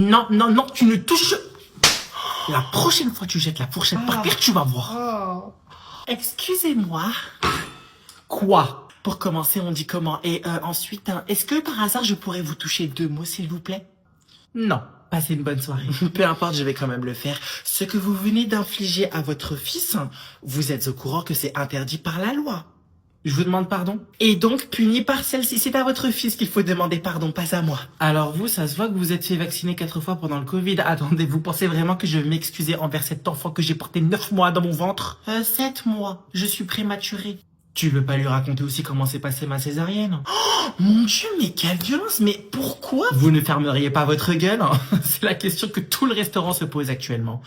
Non, non, non, tu ne touches... La prochaine fois que tu jettes la fourchette par terre, tu vas voir. Excusez-moi. Quoi? Pour commencer, on dit comment? Et ensuite, est-ce que par hasard, je pourrais vous toucher 2 mots, s'il vous plaît? Non. Passez une bonne soirée. Peu importe, je vais quand même le faire. Ce que vous venez d'infliger à votre fils, vous êtes au courant que c'est interdit par la loi. Je vous demande pardon. Et donc puni par celle-ci. C'est à votre fils qu'il faut demander pardon, pas à moi. Alors vous, ça se voit que vous êtes fait vacciner 4 fois pendant le Covid. Attendez, vous pensez vraiment que je vais m'excuser envers cet enfant que j'ai porté 9 mois dans mon ventre? 7 mois. Je suis prématurée. Tu veux pas lui raconter aussi comment s'est passée ma césarienne? Oh, mon Dieu, mais quelle violence! Mais pourquoi vous ne fermeriez pas votre gueule? C'est la question que tout le restaurant se pose actuellement.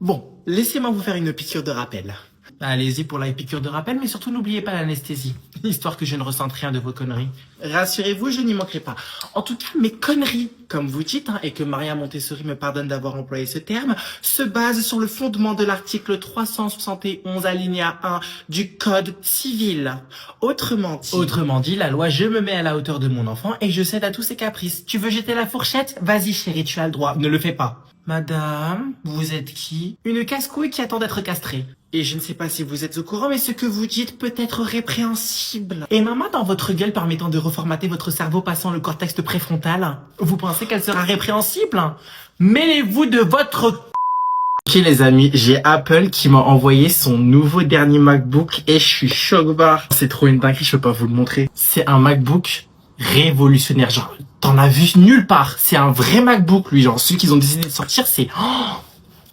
Bon, laissez-moi vous faire une piqûre de rappel. Allez-y pour la piqûre de rappel, mais surtout n'oubliez pas l'anesthésie, histoire que je ne ressente rien de vos conneries. Rassurez-vous, je n'y manquerai pas. En tout cas, mes conneries, comme vous dites, et que Maria Montessori me pardonne d'avoir employé ce terme, se basent sur le fondement de l'article 371 alinéa 1 du Code civil. Autrement dit, la loi, je me mets à la hauteur de mon enfant et je cède à tous ses caprices. Tu veux jeter la fourchette? Vas-y chérie, tu as le droit. Ne le fais pas. Madame, vous êtes qui? Une casse-couille qui attend d'être castrée. Et je ne sais pas si vous êtes au courant, mais ce que vous dites peut être répréhensible. Et maman, dans votre gueule permettant de reformater votre cerveau passant le cortex préfrontal, vous pensez qu'elle sera répréhensible? Mêlez-vous de votre... Ok les amis, j'ai Apple qui m'a envoyé son nouveau dernier MacBook et je suis choc-barre. C'est trop une dinguerie, je peux pas vous le montrer. C'est un MacBook révolutionnaire, genre t'en as vu nulle part. C'est un vrai MacBook lui, genre celui qu'ils ont décidé de sortir, c'est... Oh,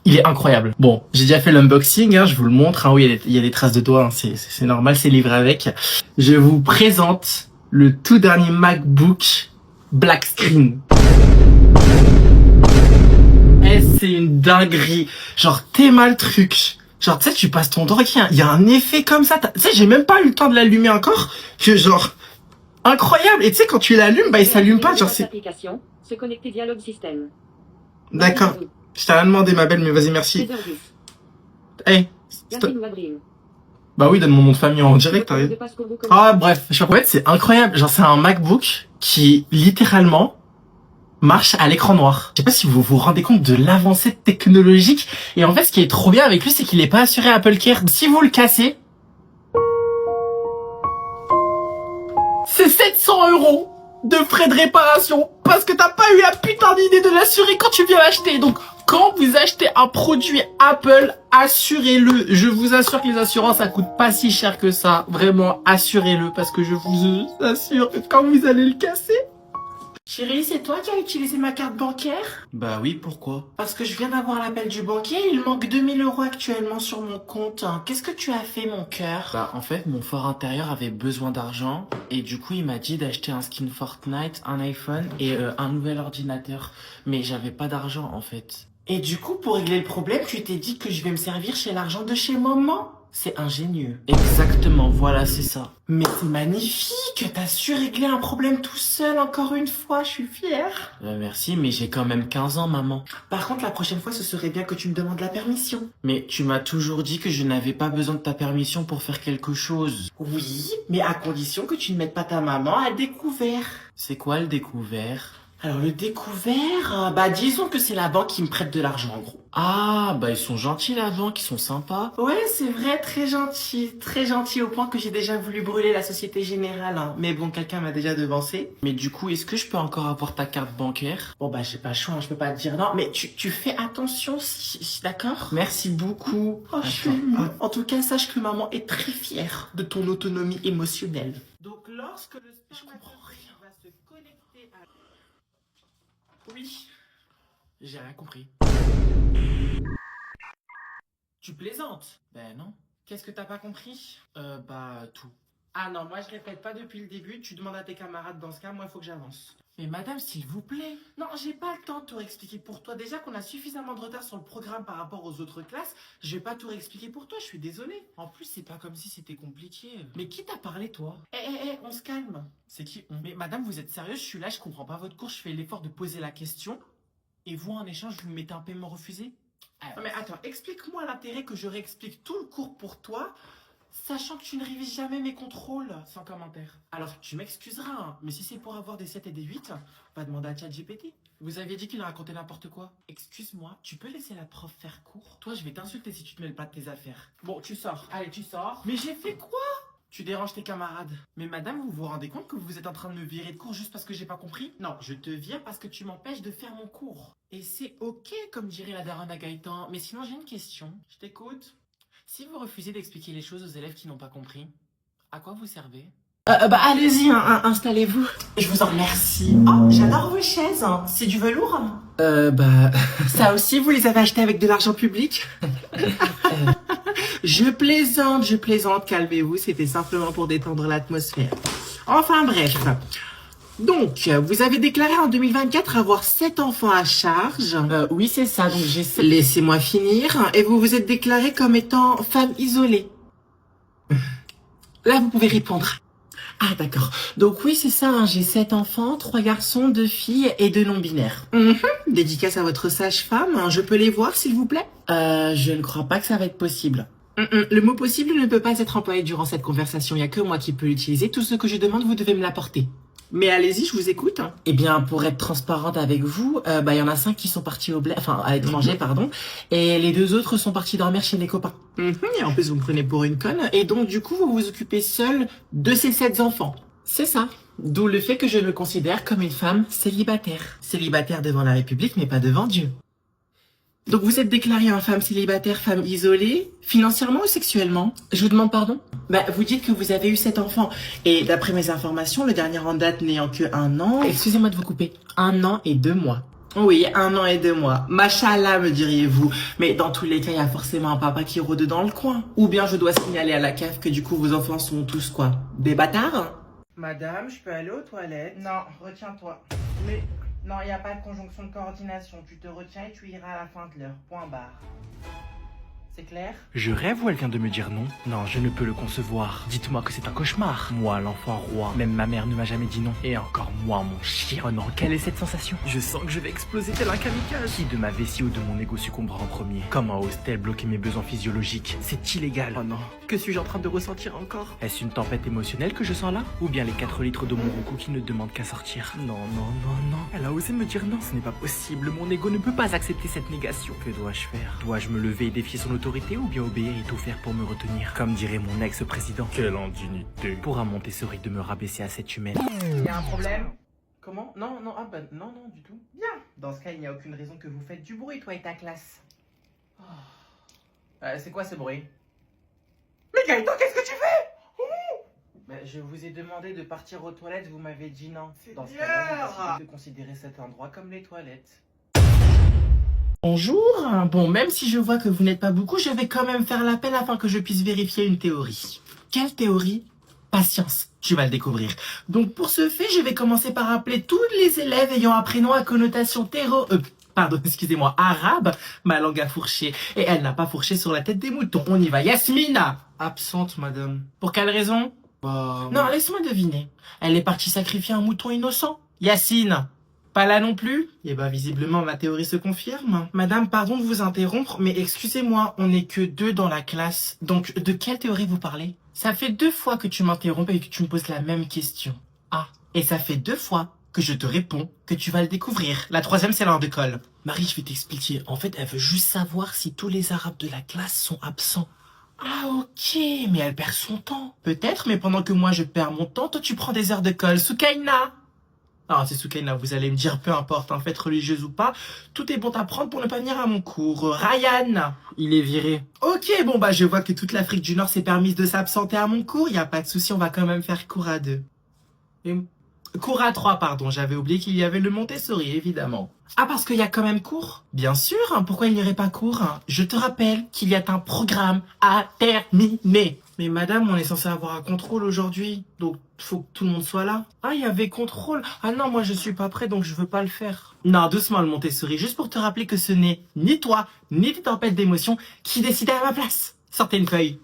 il est incroyable. Bon, j'ai déjà fait l'unboxing, je vous le montre. Oui, il y a des traces de doigts, c'est normal, c'est livré avec. Je vous présente le tout dernier MacBook Black Screen. Eh, c'est une dinguerie. Genre, t'aimes le truc. Genre, tu sais, tu passes ton temps, il y a un effet comme ça. Tu sais, j'ai même pas eu le temps de l'allumer encore. Que genre, incroyable. Et tu sais, quand tu l'allumes, bah, il s'allume pas. Genre, c'est... Se connecter dialogue système. D'accord. Je t'ai rien demandé, ma belle, mais vas-y, merci. Hey. Bah oui, donne mon nom de famille en direct, t'arrives. Ah, bref, je sais pas, en fait, c'est incroyable. Genre, c'est un MacBook qui, littéralement, marche à l'écran noir. Je sais pas si vous vous rendez compte de l'avancée technologique. Et en fait, ce qui est trop bien avec lui, c'est qu'il est pas assuré Apple Care. Si vous le cassez, c'est 700 € de frais de réparation. Parce que t'as pas eu la putain d'idée de l'assurer quand tu viens l'acheter. Donc, quand vous achetez un produit Apple, assurez-le. Je vous assure que les assurances, ça coûte pas si cher que ça. Vraiment, assurez-le. Parce que je vous assure que quand vous allez le casser... Chérie, c'est toi qui as utilisé ma carte bancaire? Bah oui, pourquoi? Parce que je viens d'avoir l'appel du banquier, il manque 2000 € actuellement sur mon compte. Qu'est-ce que tu as fait, mon cœur? Bah en fait, mon fort intérieur avait besoin d'argent et du coup il m'a dit d'acheter un skin Fortnite, un iPhone et un nouvel ordinateur. Mais j'avais pas d'argent en fait. Et du coup, pour régler le problème, tu t'es dit que je vais me servir chez l'argent de chez maman? C'est ingénieux. Exactement, voilà, c'est ça. Mais c'est magnifique, t'as su régler un problème tout seul encore une fois, je suis fière. Merci, mais j'ai quand même 15 ans, maman. Par contre, la prochaine fois, ce serait bien que tu me demandes la permission. Mais tu m'as toujours dit que je n'avais pas besoin de ta permission pour faire quelque chose. Oui, mais à condition que tu ne mettes pas ta maman à découvert. C'est quoi le découvert? Alors le découvert, bah disons que c'est la banque qui me prête de l'argent en gros. Ah, bah ils sont gentils la banque, ils sont sympas. Ouais, c'est vrai, très gentil au point que j'ai déjà voulu brûler la Société Générale. Hein. Mais bon, quelqu'un m'a déjà devancé. Mais du coup, est-ce que je peux encore avoir ta carte bancaire? Bon bah j'ai pas le choix, hein, je peux pas te dire non. Mais tu fais attention, d'accord? Merci beaucoup. Oh, je suis émue. En tout cas, sache que maman est très fière de ton autonomie émotionnelle. Donc lorsque le spermatozoïde va se connecter à... Oui, j'ai rien compris. Tu plaisantes? Ben non. Qu'est-ce que t'as pas compris? Bah tout. Ah non, moi je répète pas depuis le début, tu demandes à tes camarades dans ce cas, moi il faut que j'avance. Mais madame, s'il vous plaît. Non, j'ai pas le temps de tout réexpliquer pour toi. Déjà qu'on a suffisamment de retard sur le programme par rapport aux autres classes, je vais pas tout réexpliquer pour toi, je suis désolée. En plus, c'est pas comme si c'était compliqué. Mais qui t'a parlé, toi? On se calme. C'est qui on? Mais madame, vous êtes sérieuse? Je suis là, je comprends pas votre cours, je fais l'effort de poser la question. Et vous, en échange, vous me mettez un paiement refusé? Non mais attends, explique-moi l'intérêt que je réexplique tout le cours pour toi, sachant que tu ne révises jamais mes contrôles, sans commentaire. Alors, tu m'excuseras, hein, mais si c'est pour avoir des 7 et des 8, va demander à ChatGPT. Vous aviez dit qu'il racontait n'importe quoi. Excuse-moi, tu peux laisser la prof faire cours? Toi, je vais t'insulter si tu te mêles pas de tes affaires. Bon, tu sors. Allez, tu sors. Mais j'ai fait quoi? Tu déranges tes camarades. Mais madame, vous vous rendez compte que vous êtes en train de me virer de cours juste parce que j'ai pas compris? Non, je te vire parce que tu m'empêches de faire mon cours. Et c'est ok, comme dirait la daronne à Gaëtan. Mais sinon, j'ai une question. Je t'écoute. Si vous refusez d'expliquer les choses aux élèves qui n'ont pas compris, à quoi vous servez? Allez-y, installez-vous. Je vous en remercie. Oh, j'adore vos chaises. C'est du velours? Ça aussi, vous les avez achetées avec de l'argent public? Je plaisante, calmez-vous, c'était simplement pour détendre l'atmosphère. Enfin bref. Donc, vous avez déclaré en 2024 avoir 7 enfants à charge. Oui, c'est ça, donc j'ai... Laissez-moi finir. Et vous vous êtes déclaré comme étant femme isolée. Là, vous pouvez répondre. Ah, d'accord. Donc oui, c'est ça, j'ai 7 enfants, 3 garçons, 2 filles et 2 non-binaires. Dédicace à votre sage-femme, je peux les voir, s'il vous plaît? Je ne crois pas que ça va être possible. Le mot possible ne peut pas être employé durant cette conversation, il n'y a que moi qui peux l'utiliser. Tout ce que je demande, vous devez me l'apporter. Mais allez-y, je vous écoute. Eh bien, pour être transparente avec vous, il y en a 5 qui sont partis à l'étranger, pardon, et les 2 autres sont partis dormir chez des copains. Et en plus, vous me prenez pour une conne, et donc du coup, vous vous occupez seule de ces 7 enfants. C'est ça. D'où le fait que je me considère comme une femme célibataire. Célibataire devant la République, mais pas devant Dieu. Donc vous êtes déclarée en femme célibataire, femme isolée, financièrement ou sexuellement? Je vous demande pardon? Vous dites que vous avez eu 7 enfants. Et d'après mes informations, le dernier en date n'ayant que 1 an... Excusez-moi de vous couper. 1 an et 2 mois. Oui, 1 an et 2 mois. Machallah, me diriez-vous. Mais dans tous les cas, il y a forcément un papa qui rôde dans le coin. Ou bien je dois signaler à la CAF que du coup vos enfants sont tous quoi? Des bâtards? Madame, je peux aller aux toilettes? Non, retiens-toi. Mais... Non, il n'y a pas de conjonction de coordination. Tu te retiens et tu iras à la fin de l'heure. Point barre. C'est clair? Je rêve ou elle vient de me dire non? Non, je ne peux le concevoir. Dites-moi que c'est un cauchemar. Moi, l'enfant roi. Même ma mère ne m'a jamais dit non. Et encore moi, mon chien. Oh non, quelle est cette sensation? Je sens que je vais exploser tel un kamikaze. Qui de ma vessie ou de mon ego succombera en premier? Comment ose-t-elle bloquer mes besoins physiologiques? C'est illégal. Oh non, que suis-je en train de ressentir encore? Est-ce une tempête émotionnelle que je sens là? Ou bien les 4 litres de mon roucou qui ne demandent qu'à sortir? Non, non, non, non. Elle a osé me dire non, ce n'est pas possible. Mon ego ne peut pas accepter cette négation. Que dois-je faire? Dois-je me lever et défier son autorité ou bien obéir et tout faire pour me retenir? Comme dirait mon ex-président. Quelle indignité. Pourra Montessori de me rabaisser à cette humaine? Il y a un problème? Comment? Non, non, non, non, du tout. Bien. Dans ce cas, il n'y a aucune raison que vous faites du bruit, toi et ta classe. C'est quoi ce bruit? Mais Gaëtan, qu'est-ce que tu fais? Je vous ai demandé de partir aux toilettes, vous m'avez dit non. Dans ce cas-là, j'ai décidé de considérer cet endroit comme les toilettes. Bonjour. Bon, même si je vois que vous n'êtes pas beaucoup, je vais quand même faire l'appel afin que je puisse vérifier une théorie. Quelle théorie? Patience, tu vas le découvrir. Donc pour ce fait, je vais commencer par appeler tous les élèves ayant un prénom à connotation arabe. Ma langue a fourché. Et elle n'a pas fourché sur la tête des moutons. On y va. Yasmina. Absente, madame. Pour quelle raison? Non, laisse-moi deviner. Elle est partie sacrifier un mouton innocent. Yacine. Pas là non plus? Eh ben, visiblement, ma théorie se confirme. Madame, pardon de vous interrompre, mais excusez-moi, on n'est que 2 dans la classe. Donc, de quelle théorie vous parlez? Ça fait 2 fois que tu m'interromps et que tu me poses la même question. Ah, et ça fait 2 fois que je te réponds que tu vas le découvrir. La 3e, c'est l'heure de colle. Marie, je vais t'expliquer. En fait, elle veut juste savoir si tous les arabes de la classe sont absents. Ah, ok, mais elle perd son temps. Peut-être, mais pendant que moi je perds mon temps, toi tu prends des heures de colle. Soukaina! Ah, c'est Soukaina, vous allez me dire, peu importe, en fait, religieuse ou pas, tout est bon à prendre pour ne pas venir à mon cours. Ryan, il est viré. Ok, bon je vois que toute l'Afrique du Nord s'est permise de s'absenter à mon cours, y a pas de souci, on va quand même faire cours à 2. Cours à 3, pardon, j'avais oublié qu'il y avait le Montessori, évidemment. Ah, parce qu'il y a quand même cours? Bien sûr, pourquoi il n'y aurait pas cours? Je te rappelle qu'il y a un programme à terminer. Mais madame, on est censé avoir un contrôle aujourd'hui, donc faut que tout le monde soit là. Ah, il y avait contrôle. Ah non, moi je suis pas prêt, donc je veux pas le faire. Non, doucement le Montessori, juste pour te rappeler que ce n'est ni toi, ni tes tempêtes d'émotions qui décident à ma place. Sortez une feuille.